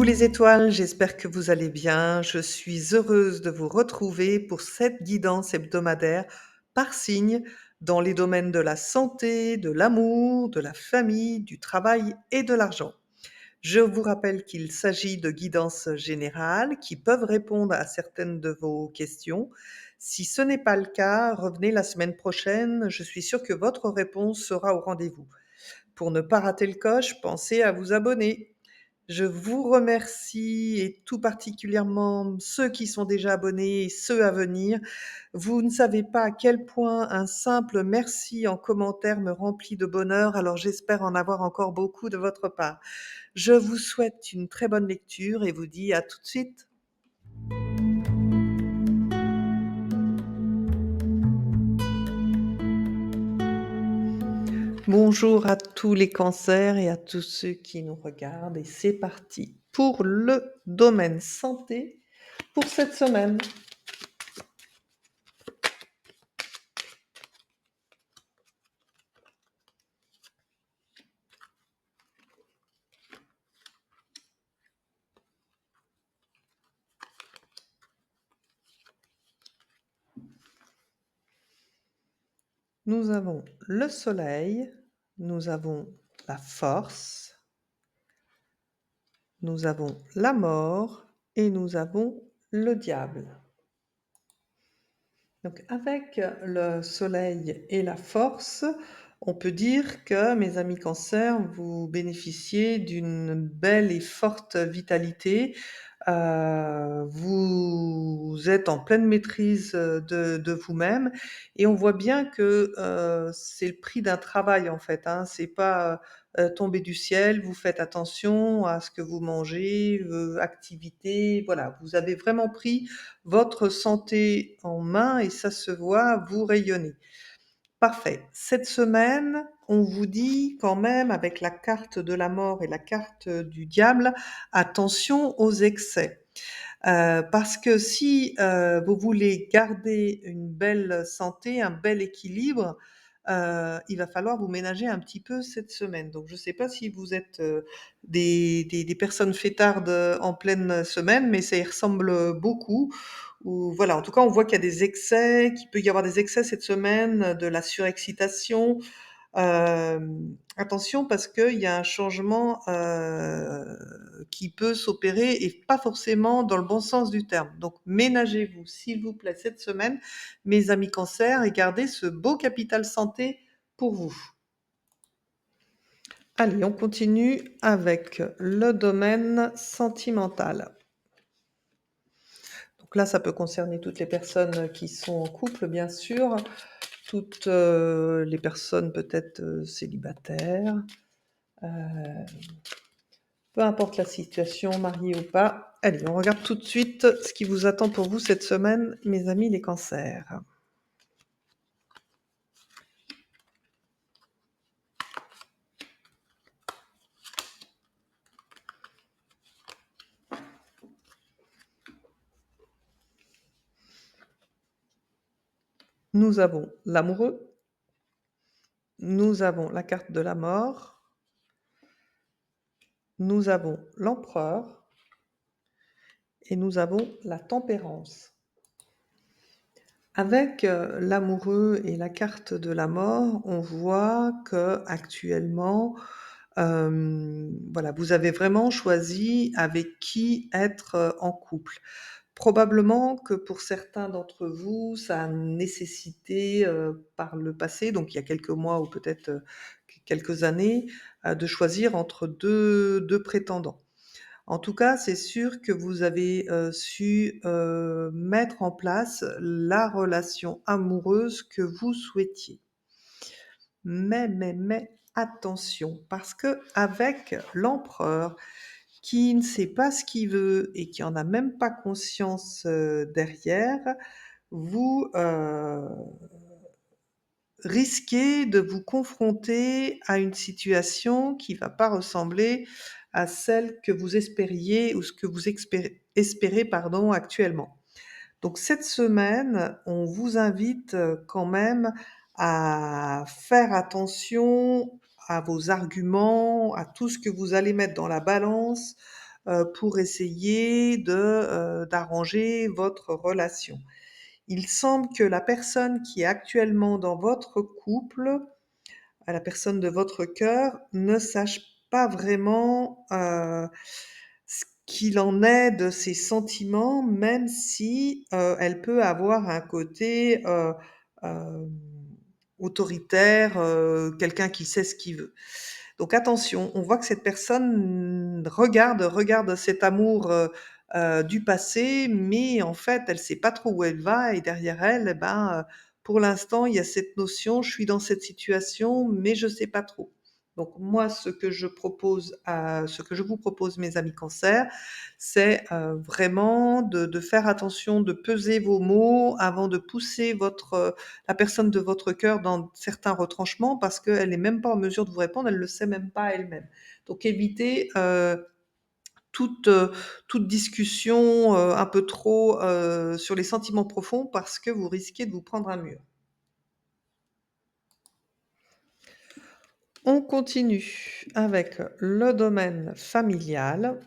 les étoiles, j'espère que vous allez bien. Je suis heureuse de vous retrouver pour cette guidance hebdomadaire par signe dans les domaines de la santé, de l'amour, de la famille, du travail et de l'argent. Je vous rappelle qu'il s'agit de guidances générales qui peuvent répondre à certaines de vos questions. Si ce n'est pas le cas, revenez la semaine prochaine. Je suis sûre que votre réponse sera au rendez-vous. Pour ne pas rater le coche, pensez à vous abonner. Je vous remercie et tout particulièrement ceux qui sont déjà abonnés et ceux à venir. Vous ne savez pas à quel point un simple merci en commentaire me remplit de bonheur, alors j'espère en avoir encore beaucoup de votre part. Je vous souhaite une très bonne lecture et vous dis à tout de suite. Bonjour à tous les cancers et à tous ceux qui nous regardent et c'est parti pour le domaine santé pour cette semaine. Nous avons le soleil, nous avons la force, nous avons la mort et nous avons le diable. Donc avec le soleil et la force, on peut dire que, mes amis cancers, vous bénéficiez d'une belle et forte vitalité. Vous êtes en pleine maîtrise de vous-même et on voit bien que c'est le prix d'un travail en fait. Hein. C'est pas tombé du ciel. Vous faites attention à ce que vous mangez, activités. Voilà, vous avez vraiment pris votre santé en main et ça se voit, vous rayonnez. Parfait. Cette semaine, on vous dit quand même, avec la carte de la mort et la carte du diable, attention aux excès. Parce que si vous voulez garder une belle santé, un bel équilibre, il va falloir vous ménager un petit peu cette semaine. Donc je ne sais pas si vous êtes des personnes fêtardes en pleine semaine, mais ça y ressemble beaucoup. Ou, voilà, en tout cas, on voit qu'il y a des excès, qu'il peut y avoir des excès cette semaine, de la surexcitation, attention parce qu'il y a un changement, qui peut s'opérer et pas forcément dans le bon sens du terme. Donc ménagez-vous, s'il vous plaît, cette semaine, mes amis cancers, et gardez ce beau capital santé pour vous. Allez, on continue avec le domaine sentimental. Donc là, ça peut concerner toutes les personnes qui sont en couple, bien sûr, toutes les personnes peut-être célibataires, peu importe la situation, marié ou pas. Allez, on regarde tout de suite ce qui vous attend pour vous cette semaine, mes amis les cancers. Nous avons l'amoureux, nous avons la carte de la mort, nous avons l'empereur et nous avons la tempérance. Avec l'amoureux et la carte de la mort, on voit que actuellement, voilà, vous avez vraiment choisi avec qui être en couple. Probablement que pour certains d'entre vous, ça a nécessité par le passé, donc il y a quelques mois ou peut-être quelques années, de choisir entre deux prétendants. En tout cas, c'est sûr que vous avez su mettre en place la relation amoureuse que vous souhaitiez. Mais, attention, parce que avec l'empereur qui ne sait pas ce qu'il veut et qui en a même pas conscience derrière, vous risquez de vous confronter à une situation qui va pas ressembler à celle que vous espériez ou ce que vous espérez pardon, actuellement. Donc cette semaine, on vous invite quand même à faire attention à vos arguments, à tout ce que vous allez mettre dans la balance, pour essayer d'arranger votre relation. Il semble que la personne qui est actuellement dans votre couple, la personne de votre cœur, ne sache pas vraiment, ce qu'il en est de ses sentiments, même si, elle peut avoir un côté, hem, autoritaire, quelqu'un qui sait ce qu'il veut. Donc attention, on voit que cette personne regarde cet amour, du passé, mais en fait, elle sait pas trop où elle va et derrière elle, eh ben, pour l'instant, il y a cette notion: «Je suis dans cette situation, mais je sais pas trop». Donc moi, ce que je vous propose, mes amis Cancer, c'est, vraiment de faire attention, de peser vos mots avant de pousser la personne de votre cœur dans certains retranchements parce qu'elle est même pas en mesure de vous répondre, elle le sait même pas elle-même. Donc évitez, toute, toute discussion, un peu trop, sur les sentiments profonds parce que vous risquez de vous prendre un mur. On continue avec le domaine familial.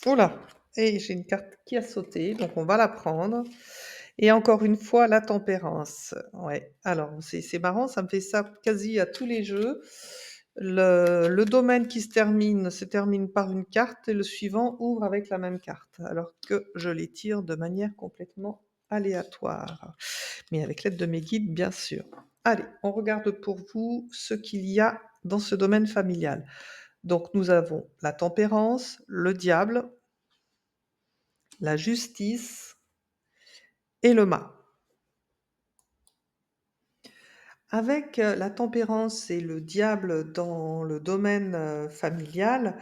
Oh là! Et j'ai une carte qui a sauté, donc on va la prendre. Et encore une fois, la tempérance. Ouais, alors c'est marrant, ça me fait ça quasi à tous les jeux. Le domaine qui se termine par une carte et le suivant ouvre avec la même carte, alors que je les tire de manière complètement aléatoire, mais avec l'aide de mes guides, bien sûr. Allez, on regarde pour vous ce qu'il y a dans ce domaine familial. Donc nous avons la tempérance, le diable, la justice et le mât. Avec, la tempérance et le diable dans le domaine, familial,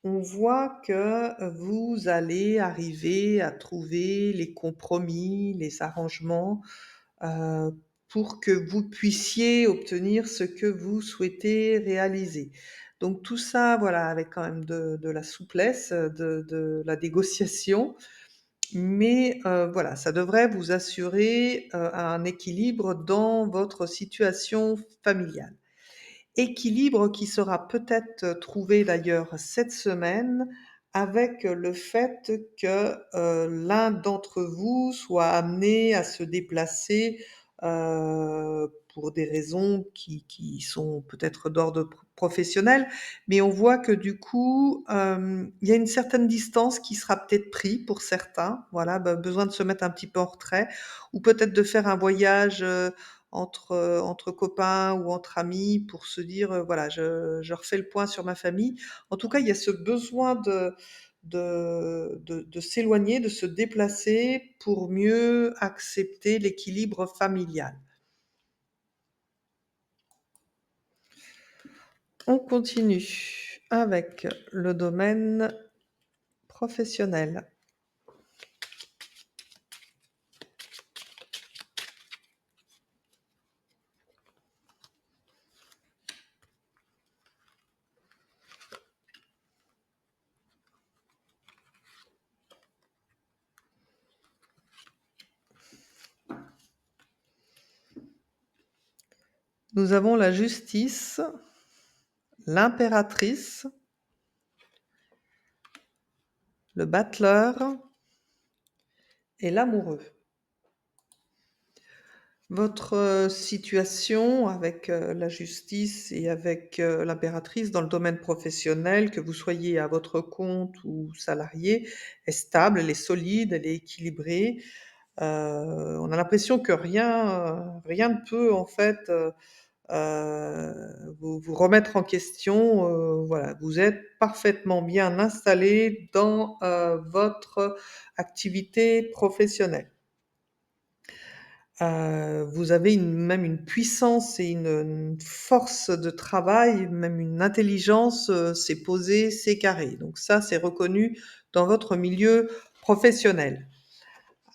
on voit que, vous allez arriver à trouver les compromis, les arrangements, heu, pour que vous puissiez obtenir ce que vous souhaitez réaliser. Donc tout ça, voilà, avec quand même de la souplesse, de la négociation, mais voilà, ça devrait vous assurer, un équilibre dans votre situation familiale. Équilibre qui sera peut-être trouvé d'ailleurs cette semaine avec le fait que, l'un d'entre vous soit amené à se déplacer, pour des raisons qui sont peut-être d'ordre professionnel. Mais on voit que du coup, il y a une certaine distance qui sera peut-être pris pour certains. Voilà, besoin de se mettre un petit peu en retrait ou peut-être de faire un voyage, entre copains ou entre amis pour se dire, voilà, je refais le point sur ma famille. En tout cas, il y a ce besoin de s'éloigner, de se déplacer pour mieux accepter l'équilibre familial. On continue avec le domaine professionnel. Nous avons la justice, l'impératrice, le battleur et l'amoureux. Votre, situation avec, la justice et avec, l'impératrice dans le domaine professionnel, que vous soyez à votre compte ou salarié, est stable, elle est solide, elle est équilibrée. On a l'impression que rien ne peut en fait, vous remettre en question, voilà. Vous êtes parfaitement bien installé dans, votre activité professionnelle. Vous avez même une puissance et une force de travail, même une intelligence, c'est posé, c'est carré. Donc ça, c'est reconnu dans votre milieu professionnel.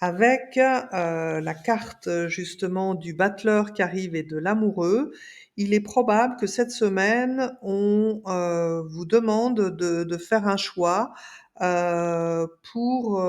Avec, la carte, justement du battleur qui arrive et de l'amoureux, il est probable que cette semaine, on, vous demande de faire un choix, pour,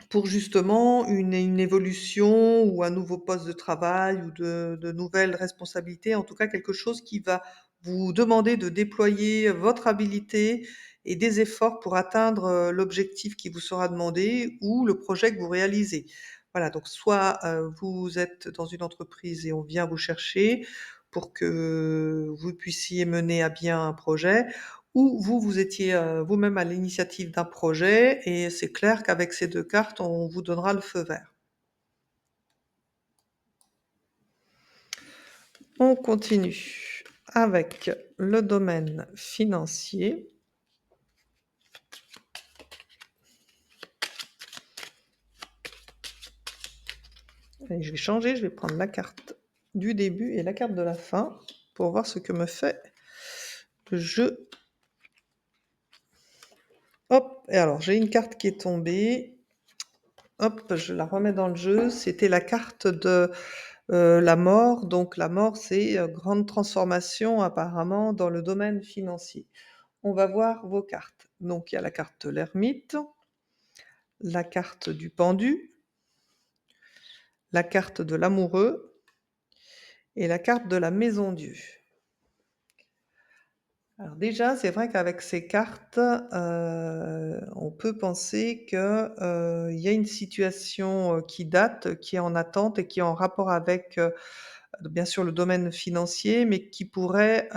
pour justement une évolution ou un nouveau poste de travail ou de nouvelles responsabilités, en tout cas quelque chose qui va vous demander de déployer votre habilité et des efforts pour atteindre, l'objectif qui vous sera demandé ou le projet que vous réalisez. Voilà, donc soit, vous êtes dans une entreprise et on vient vous chercher pour que vous puissiez mener à bien un projet, ou vous, vous étiez, vous-même à l'initiative d'un projet et c'est clair qu'avec ces 2 cartes, on vous donnera le feu vert. On continue avec le domaine financier et je vais changer, je vais prendre la carte du début et la carte de la fin pour voir ce que me fait le jeu. Hop, et alors j'ai une carte qui est tombée. Hop, je la remets dans le jeu. C'était la carte de, la mort. Donc la mort, c'est, grande transformation apparemment dans le domaine financier. On va voir vos cartes. Donc il y a la carte de l'ermite, la carte du pendu, la carte de l'amoureux et la carte de la maison Dieu. Alors déjà, c'est vrai qu'avec ces cartes, on peut penser que, il y a une situation, qui date, qui est en attente et qui est en rapport avec, bien sûr le domaine financier, mais qui pourrait,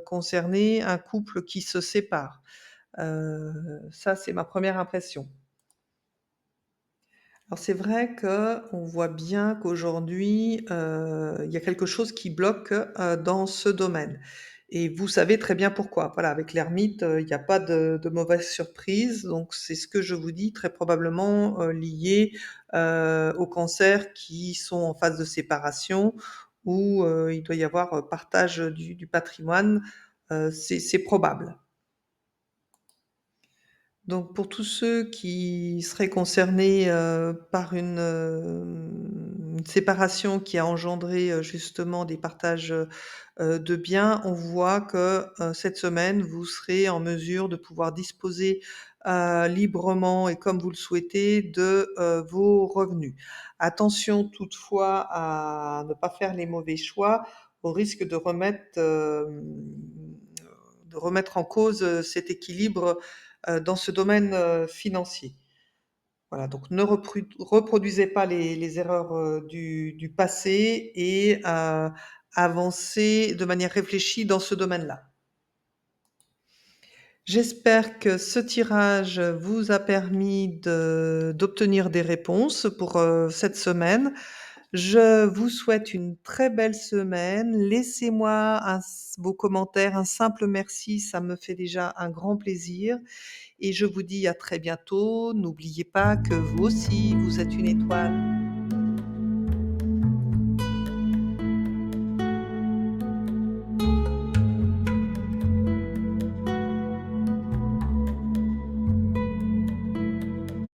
concerner un couple qui se sépare. Heu, Ça, c'est ma première impression. Alors c'est vrai qu'on voit bien qu'aujourd'hui, il y a quelque chose qui bloque, dans ce domaine et vous savez très bien pourquoi. Voilà, avec l'ermite, il y a pas de mauvaise surprise, donc c'est ce que je vous dis, très probablement, lié, aux cancers qui sont en phase de séparation où, il doit y avoir, partage, du patrimoine, c'est probable. Donc pour tous ceux qui seraient concernés, par une séparation qui a engendré, justement des partages, de biens, on voit que, cette semaine, vous serez en mesure de pouvoir disposer, librement et comme vous le souhaitez de, vos revenus. Attention toutefois à ne pas faire les mauvais choix au risque de remettre en cause, cet équilibre, dans ce domaine, financier. Voilà, donc ne reproduisez pas les erreurs, du passé et avancez de manière réfléchie dans ce domaine-là. J'espère que ce tirage vous a permis d'obtenir des réponses pour, cette semaine. Je vous souhaite une très belle semaine. Laissez-moi vos commentaires, un simple merci, ça me fait déjà un grand plaisir et je vous dis à très bientôt. N'oubliez pas que vous aussi, vous êtes une étoile.